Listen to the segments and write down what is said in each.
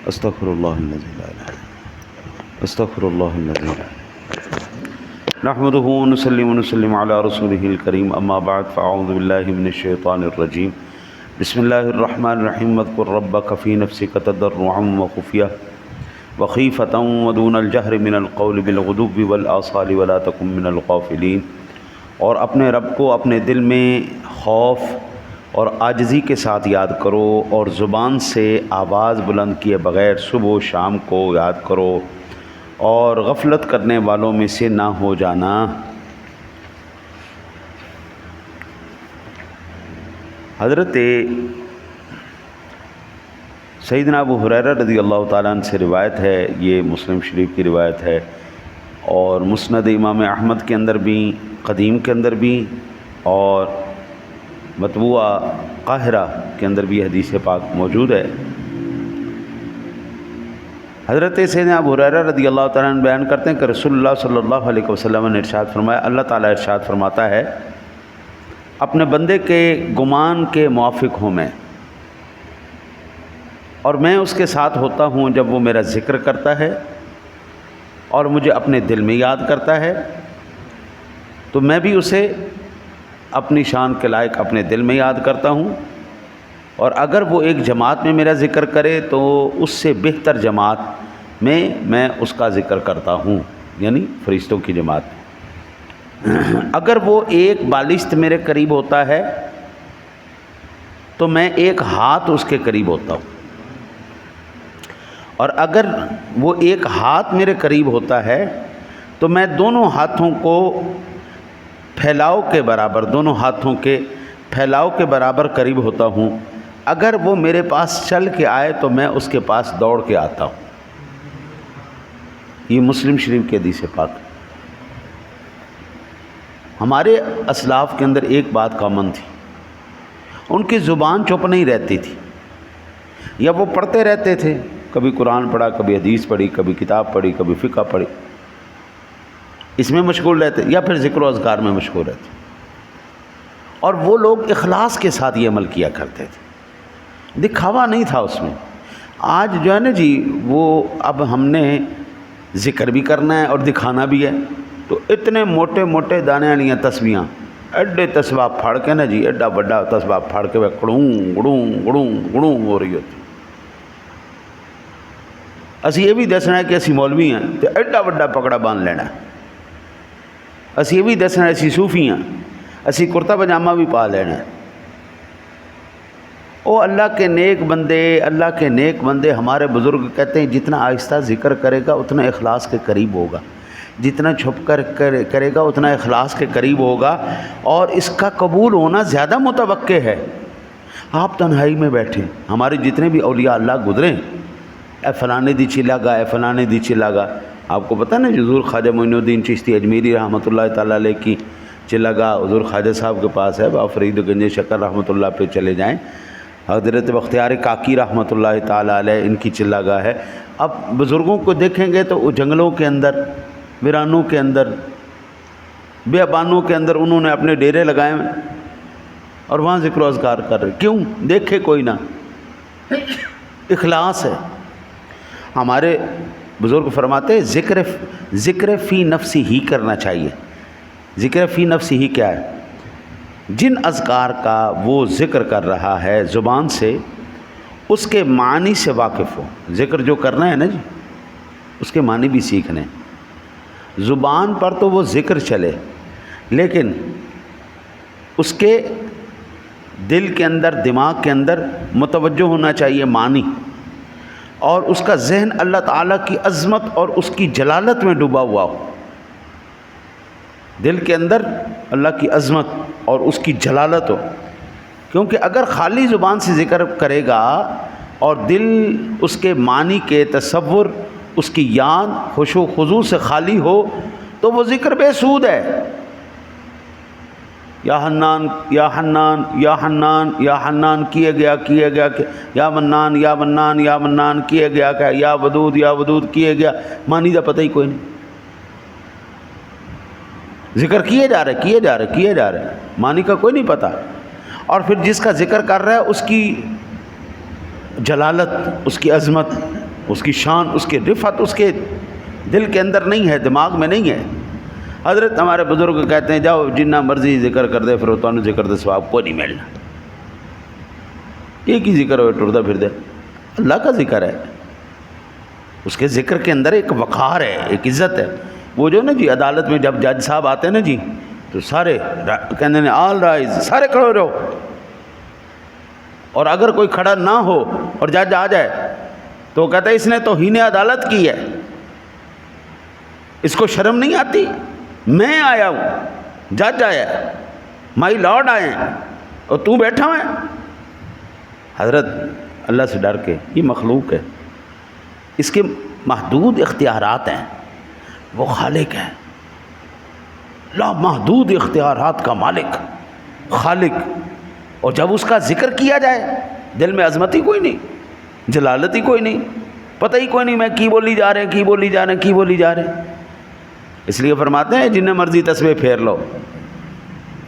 استغفراللہ الذی لا الہ الا هو استغفراللہ الذی لا الہ الا هو نحمده ونصلی ونسلم علی رسوله الکریم اما بعد فاعوذ باللہ من الشیطان الرجیم بسم اللہ الرحمن الرحیم واذکر ربک فی نفسک تضرعا وخفیہ وخیفة ودون الجہر من القول بالغدو والآصال ولا تکن من الغافلین، اور اپنے رب کو اپنے دل میں خوف اور عاجزی کے ساتھ یاد کرو، اور زبان سے آواز بلند کیے بغیر صبح و شام کو یاد کرو، اور غفلت کرنے والوں میں سے نہ ہو جانا۔ حضرت سیدنا ابو ہریرہ رضی اللہ تعالیٰ عنہ سے روایت ہے، یہ مسلم شریف کی روایت ہے، اور مسند امام احمد کے اندر بھی، قدیم کے اندر بھی، اور مطبوعہ قاہرہ کے اندر بھی حدیث پاک موجود ہے۔ حضرت سیدنا ابو ہریرہ رضی اللہ تعالیٰ عنہ بیان کرتے ہیں کہ رسول اللہ صلی اللہ علیہ وسلم نے ارشاد فرمایا، اللہ تعالیٰ ارشاد فرماتا ہے، اپنے بندے کے گمان کے موافق ہوں میں، اور میں اس کے ساتھ ہوتا ہوں جب وہ میرا ذکر کرتا ہے اور مجھے اپنے دل میں یاد کرتا ہے، تو میں بھی اسے اپنی شان کے لائق اپنے دل میں یاد کرتا ہوں، اور اگر وہ ایک جماعت میں میرا ذکر کرے تو اس سے بہتر جماعت میں اس کا ذکر کرتا ہوں، یعنی فرشتوں کی جماعت میں۔ اگر وہ ایک بالشت میرے قریب ہوتا ہے تو میں ایک ہاتھ اس کے قریب ہوتا ہوں، اور اگر وہ ایک ہاتھ میرے قریب ہوتا ہے تو میں دونوں ہاتھوں کو پھیلاؤ کے برابر، دونوں ہاتھوں کے پھیلاؤ کے برابر قریب ہوتا ہوں۔ اگر وہ میرے پاس چل کے آئے تو میں اس کے پاس دوڑ کے آتا ہوں۔ یہ مسلم شریف کی حدیث پاک۔ ہمارے اسلاف کے اندر ایک بات کامن تھی، ان کی زبان چپ نہیں رہتی تھی، یا وہ پڑھتے رہتے تھے، کبھی قرآن پڑھا، کبھی حدیث پڑھی، کبھی کتاب پڑھی، کبھی فقہ پڑھی، اس میں مشغول رہتے، یا پھر ذکر و اذکار میں مشغول رہتے، اور وہ لوگ اخلاص کے ساتھ یہ عمل کیا کرتے تھے، دکھاوا نہیں تھا اس میں۔ آج جو ہے نا جی، وہ اب ہم نے ذکر بھی کرنا ہے اور دکھانا بھی ہے، تو اتنے موٹے موٹے دانے والی تسبیحاں، ایڈے تسبیح پھاڑ کے نا جی، ایڈا بڑا تسبیح پھاڑ کے وہ گڑوں گڑوں گڑوں گڑوں ہو رہی ہوتی۔ اسی یہ بھی دسنا ہے کہ اسی مولوی ہیں تو ایڈا بڑا پکڑا باندھ لینا ہے، اسی یہ بھی دسنا ہے اسی صوفی ہیں، اسی کرتا پجامہ بھی پا لینا ہے۔ او اللہ کے نیک بندے، اللہ کے نیک بندے، ہمارے بزرگ کہتے ہیں جتنا آہستہ ذکر کرے گا اتنا اخلاص کے قریب ہوگا، جتنا چھپ کر کرے گا اتنا اخلاص کے قریب ہوگا، اور اس کا قبول ہونا زیادہ متوقع ہے۔ آپ تنہائی میں بیٹھے، ہمارے جتنے بھی اولیاء اللہ گزرے، اے فلانے دی چلا گا، اے فلانے دی چلا گا، آپ کو پتہ نا حضور خواجہ معین الدین چشتی اجمیری رحمۃ اللہ تعالیٰ علیہ کی چلا گا حضور خواجہ صاحب کے پاس ہے، آپ فرید گنج شکر رحمۃ اللہ پہ چلے جائیں، حضرت بختیار کاکی رحمۃ اللہ تعالیٰ علیہ ان کی چلا گاہ ہے۔ اب بزرگوں کو دیکھیں گے تو جنگلوں کے اندر، ویرانوں کے اندر، بیابانوں کے اندر انہوں نے اپنے ڈیرے لگائے ہیں اور وہاں ذکر و اذکار کر رہے، کیوں؟ دیکھے کوئی نہ، اخلاص ہے۔ ہمارے بزرگ فرماتے ہیں ذکر فی نفسی ہی کرنا چاہیے۔ ذکر فی نفسی ہی کیا ہے؟ جن اذکار کا وہ ذکر کر رہا ہے زبان سے، اس کے معنی سے واقف ہو۔ ذکر جو کرنا ہے نا جی، اس کے معنی بھی سیکھنے۔ زبان پر تو وہ ذکر چلے، لیکن اس کے دل کے اندر، دماغ کے اندر متوجہ ہونا چاہیے معنی، اور اس کا ذہن اللہ تعالیٰ کی عظمت اور اس کی جلالت میں ڈوبا ہوا ہو۔ دل کے اندر اللہ کی عظمت اور اس کی جلالت ہو، کیونکہ اگر خالی زبان سے ذکر کرے گا اور دل اس کے معنی کے تصور، اس کی یاد، خشوع و خضوع سے خالی ہو تو وہ ذکر بے سود ہے۔ یا حنان یا حنان یا حنان یا حنان کیے گیا یا منان یا منان یا منان کیے گیا کہ یا ودود کیے گیا، معنی کا پتہ ہی کوئی نہیں۔ ذکر کیے جا رہے، معنی کا کوئی نہیں پتہ۔ اور پھر جس کا ذکر کر رہا ہے اس کی جلالت، اس کی عظمت، اس کی شان، اس کی رفعت اس کے دل کے اندر نہیں ہے، دماغ میں نہیں ہے۔ حضرت ہمارے بزرگ کہتے ہیں جاؤ جنہ مرضی ذکر کر دے، پھر تو ذکر دے ثواب کو نہیں ملنا، ایک ہی ذکر ہوئے ٹردا پھر دے، اللہ کا ذکر ہے، اس کے ذکر کے اندر ایک وقار ہے، ایک عزت ہے۔ وہ جو نا جی عدالت میں جب جج صاحب آتے ہیں نا جی، تو سارے کہتے ہیں آل رائز، سارے کھڑے ہو رہو، اور اگر کوئی کھڑا نہ ہو اور جج آ جائے تو کہتا ہے اس نے توہین عدالت کی ہے، اس کو شرم نہیں آتی؟ میں آیا ہوں، جج آیا ہے، مائی لارڈ آئے ہیں، اور تو بیٹھا ہے۔ حضرت اللہ سے ڈر کے، یہ مخلوق ہے، اس کے محدود اختیارات ہیں، وہ خالق ہے، لا محدود اختیارات کا مالک، خالق۔ اور جب اس کا ذکر کیا جائے دل میں عظمت ہی کوئی نہیں، جلالت ہی کوئی نہیں، پتہ ہی کوئی نہیں میں کی بولی جا رہے ہیں، کی بولی جا رہے ہیں، کی بولی جا رہے ہیں۔ اس لیے فرماتے ہیں جنہیں مرضی تسبیح پھیر لو۔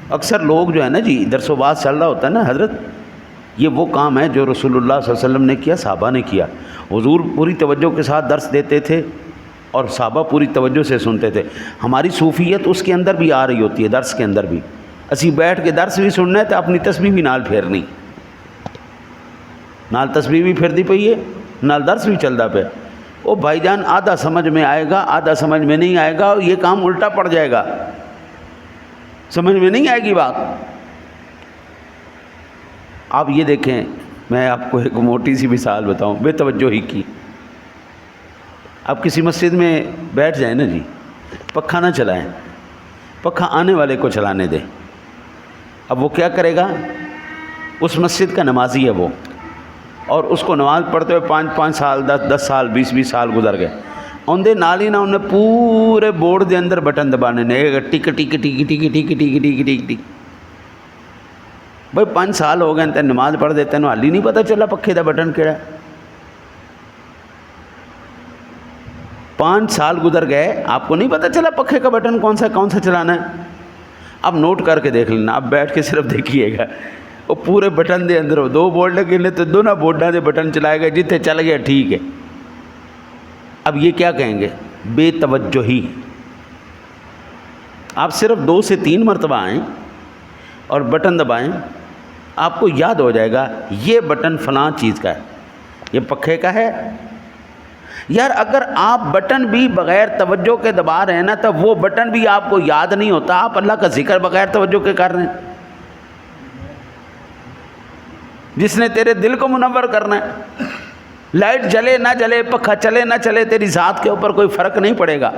اکثر لوگ جو ہے نا جی درس و بات چل رہا ہوتا ہے نا حضرت، یہ وہ کام ہے جو رسول اللہ صلی اللہ علیہ وسلم نے کیا، صحابہ نے کیا۔ حضور پوری توجہ کے ساتھ درس دیتے تھے اور صحابہ پوری توجہ سے سنتے تھے۔ ہماری صوفیت اس کے اندر بھی آ رہی ہوتی ہے، درس کے اندر بھی۔ اسی بیٹھ کے درس بھی سننا ہے تو اپنی تسبیح بھی نال پھیرنی، نال تسبیح بھی پھر دی پئی ہے، نال درس بھی چلتا پہ۔ او بھائی جان آدھا سمجھ میں آئے گا، آدھا سمجھ میں نہیں آئے گا، اور یہ کام الٹا پڑ جائے گا، سمجھ میں نہیں آئے گی بات۔ آپ یہ دیکھیں، میں آپ کو ایک موٹی سی مثال بتاؤں، بے توجہی کی۔ آپ کسی مسجد میں بیٹھ جائیں نا جی، پنکھا نہ چلائیں، پنکھا آنے والے کو چلانے دیں۔ اب وہ کیا کرے گا؟ اس مسجد کا نمازی ہے وہ، اور اس کو نماز پڑھتے ہوئے 5 سال 10 سال 20 سال گزر گئے، اندے نال ہی نہ انہیں پورے بورڈ دے اندر بٹن دبانے نے، ٹک ٹک ٹک ٹک ٹک ٹک ٹک ٹک ٹک۔ بھائی 5 سال ہو گئے تے نماز پڑھ دیتے ہیں، حال ہی نہیں پتہ چلا پکھے دا بٹن کیڑا ہے۔ 5 سال گزر گئے، آپ کو نہیں پتہ چلا پکھے کا بٹن کون سا چلانا ہے؟ اب نوٹ کر کے دیکھ لینا، اب بیٹھ کے صرف دیکھیے گا، وہ پورے بٹن دے اندر 2 بورڈ لگے نے تو دونوں بورڈاں دے بٹن چلائے گئے، جتنے چل گیا ٹھیک ہے۔ اب یہ کیا کہیں گے؟ بے توجہی۔ آپ صرف 2 سے 3 مرتبہ آئیں اور بٹن دبائیں، آپ کو یاد ہو جائے گا یہ بٹن فلاں چیز کا ہے، یہ پکھے کا ہے۔ یار اگر آپ بٹن بھی بغیر توجہ کے دبا رہے ہیں نا، تو وہ بٹن بھی آپ کو یاد نہیں ہوتا، آپ اللہ کا ذکر بغیر توجہ کے کر رہے ہیں، جس نے تیرے دل کو منور کرنا ہے۔ لائٹ جلے نہ جلے، پنکھا چلے نہ چلے، تیری ذات کے اوپر کوئی فرق نہیں پڑے گا،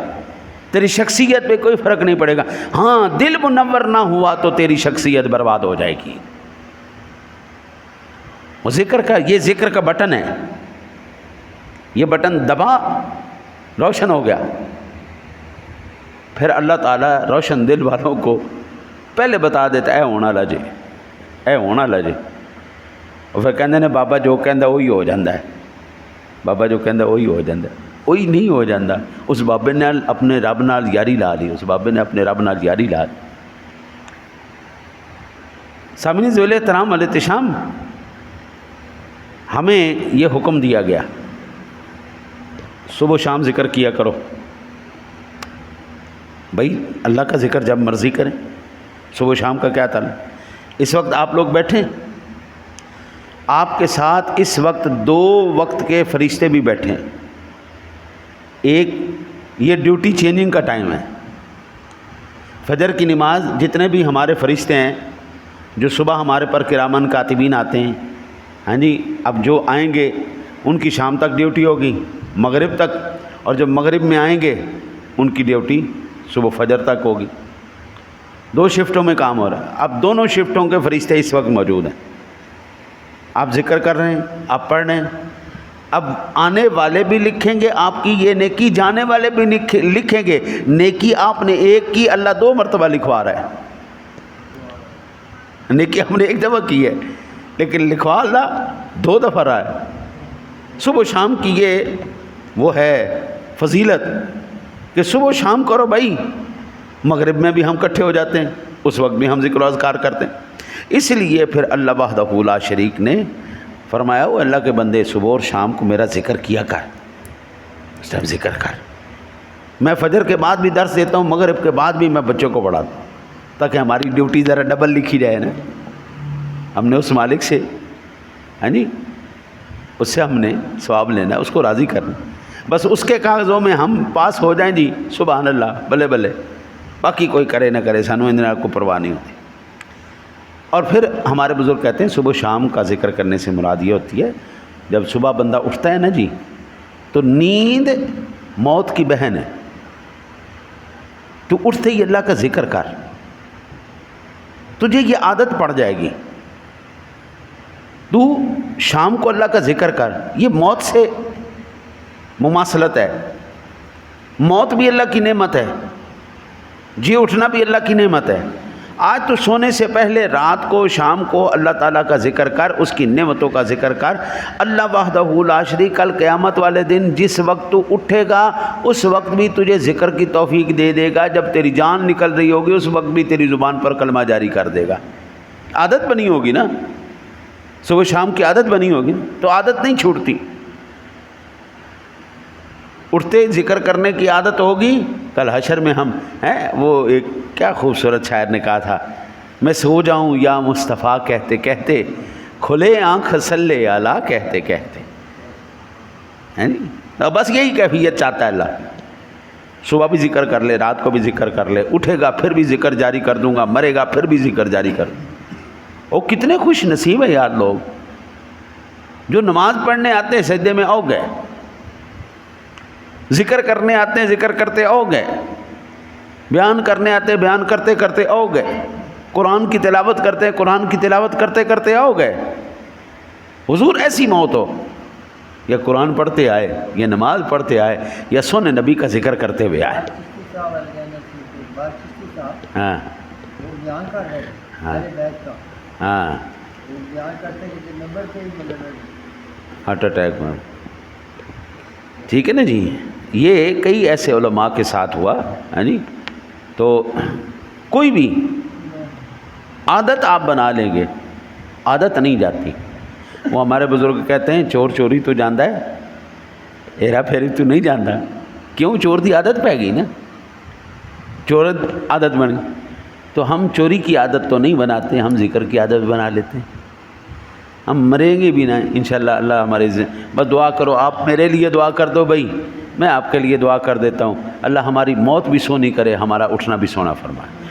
تیری شخصیت پہ کوئی فرق نہیں پڑے گا۔ ہاں دل منور نہ ہوا تو تیری شخصیت برباد ہو جائے گی۔ وہ ذکر کا، یہ ذکر کا بٹن ہے، یہ بٹن دبا، روشن ہو گیا۔ پھر اللہ تعالیٰ روشن دل والوں کو پہلے بتا دیتا ہے، اے ہونا لا جی، اے ہونا لا جی۔ اور پھر کہندے نے بابا جو کہندا وہی ہو جاندا ہے، بابا جو کہندا وہی ہو جاندا ہے، وہی نہیں ہو جاندا۔ اس بابے نے اپنے رب نال یاری لا لی، اس بابے نے اپنے رب نال یاری لا لی۔ سامعین ذوال احترام علیہ التشام، ہمیں یہ حکم دیا گیا صبح و شام ذکر کیا کرو۔ بھائی اللہ کا ذکر جب مرضی کریں، صبح و شام کا کیا تعلق؟ اس وقت آپ لوگ بیٹھیں، آپ کے ساتھ اس وقت 2 وقت کے فرشتے بھی بیٹھے ہیں۔ ایک یہ ڈیوٹی چینجنگ کا ٹائم ہے، فجر کی نماز جتنے بھی ہمارے فرشتے ہیں جو صبح ہمارے پر کرامن کاتبین آتے ہیں، ہاں جی، اب جو آئیں گے ان کی شام تک ڈیوٹی ہوگی، مغرب تک، اور جب مغرب میں آئیں گے ان کی ڈیوٹی صبح فجر تک ہوگی۔ 2 شفٹوں میں کام ہو رہا ہے۔ اب دونوں شفٹوں کے فرشتے اس وقت موجود ہیں، آپ ذکر کر رہے ہیں، آپ پڑھ رہے ہیں۔ اب آنے والے بھی لکھیں گے آپ کی یہ نیکی، جانے والے بھی لکھیں گے نیکی۔ آپ نے ایک کی، اللہ 2 مرتبہ لکھوا رہا ہے۔ نیکی ہم نے 1 دفعہ کی ہے، لیکن لکھوا اللہ 2 دفعہ رہا ہے۔ صبح و شام کی یہ وہ ہے فضیلت کہ صبح و شام کرو بھائی، مغرب میں بھی ہم اکٹھے ہو جاتے ہیں، اس وقت بھی ہم ذکر و اذکار کرتے ہیں۔ اس لیے پھر اللہ وحدہ لا شریک نے فرمایا، وہ اللہ کے بندے صبح اور شام کو میرا ذکر کیا کر، اس ٹائم ذکر کر. میں فجر کے بعد بھی درس دیتا ہوں, مغرب کے بعد بھی میں بچوں کو پڑھاتا ہوں, تاکہ ہماری ڈیوٹی ذرا ڈبل لکھی جائے نا. ہم نے اس مالک سے جی اس سے ہم نے ثواب لینا ہے, اس کو راضی کرنا, بس اس کے کاغذوں میں ہم پاس ہو جائیں جی سبحان اللہ بلے بلے, باقی کوئی کرے نہ کرے سانو اندر کو پرواہ نہیں ہوتی. اور پھر ہمارے بزرگ کہتے ہیں صبح شام کا ذکر کرنے سے مراد یہ ہوتی ہے, جب صبح بندہ اٹھتا ہے نا جی, تو نیند موت کی بہن ہے. تو اٹھتے ہی اللہ کا ذکر کر, تجھے یہ عادت پڑ جائے گی. تو شام کو اللہ کا ذکر کر, یہ موت سے مماثلت ہے. موت بھی اللہ کی نعمت ہے, جی اٹھنا بھی اللہ کی نعمت ہے. آج تو سونے سے پہلے رات کو شام کو اللہ تعالیٰ کا ذکر کر, اس کی نعمتوں کا ذکر کر. اللہ وحدہ لا شریک, کل قیامت والے دن جس وقت تو اٹھے گا اس وقت بھی تجھے ذکر کی توفیق دے دے گا. جب تیری جان نکل رہی ہوگی اس وقت بھی تیری زبان پر کلمہ جاری کر دے گا. عادت بنی ہوگی نا, صبح شام کی عادت بنی ہوگی, تو عادت نہیں چھوٹتی. اٹھتے ذکر کرنے کی عادت ہوگی. کل حشر میں ہم وہ ایک کیا خوبصورت شاعر نے کہا تھا, میں سو جاؤں یا مصطفیٰ کہتے کہتے, کھلے آنکھ صلی اعلیٰ کہتے کہتے. بس یہی کیفیت چاہتا ہے اللہ. صبح بھی ذکر کر لے, رات کو بھی ذکر کر لے, اٹھے گا پھر بھی ذکر جاری کر دوں گا, مرے گا پھر بھی ذکر جاری کر دوں. او کتنے خوش نصیب ہے یار لوگ جو نماز پڑھنے آتے ہیں سجدے میں او گئے, ذکر کرنے آتے ہیں ذکر کرتے او گئے, بیان کرنے آتے ہیں بیان کرتے کرتے او گئے, قرآن کی تلاوت کرتے ہیں قرآن کی تلاوت کرتے کرتے او گئے. حضور ایسی موت ہو, یا قرآن پڑھتے آئے, یا نماز پڑھتے آئے, یا سونے نبی کا ذکر کرتے ہوئے آئے. ہاں ہاں ہاں ہارٹ اٹیک میں, ٹھیک ہے نا جی. یہ کئی ایسے علماء کے ساتھ ہوا ہے جی. تو کوئی بھی عادت آپ بنا لیں گے, عادت نہیں جاتی. وہ ہمارے بزرگ کہتے ہیں چور چوری تو جاندا ہے, ہیرا پھیری تو نہیں جاندا. کیوں؟ چور دی عادت پہ گئی نا, چور عادت بن گئی. تو ہم چوری کی عادت تو نہیں بناتے, ہم ذکر کی عادت بنا لیتے ہیں. ہم مریں گے بھی نہ انشاءاللہ. اللہ ہمارے بس دعا کرو, آپ میرے لیے دعا کر دو بھائی, میں آپ کے لیے دعا کر دیتا ہوں. اللہ ہماری موت بھی سونی کرے, ہمارا اٹھنا بھی سونا فرمائے.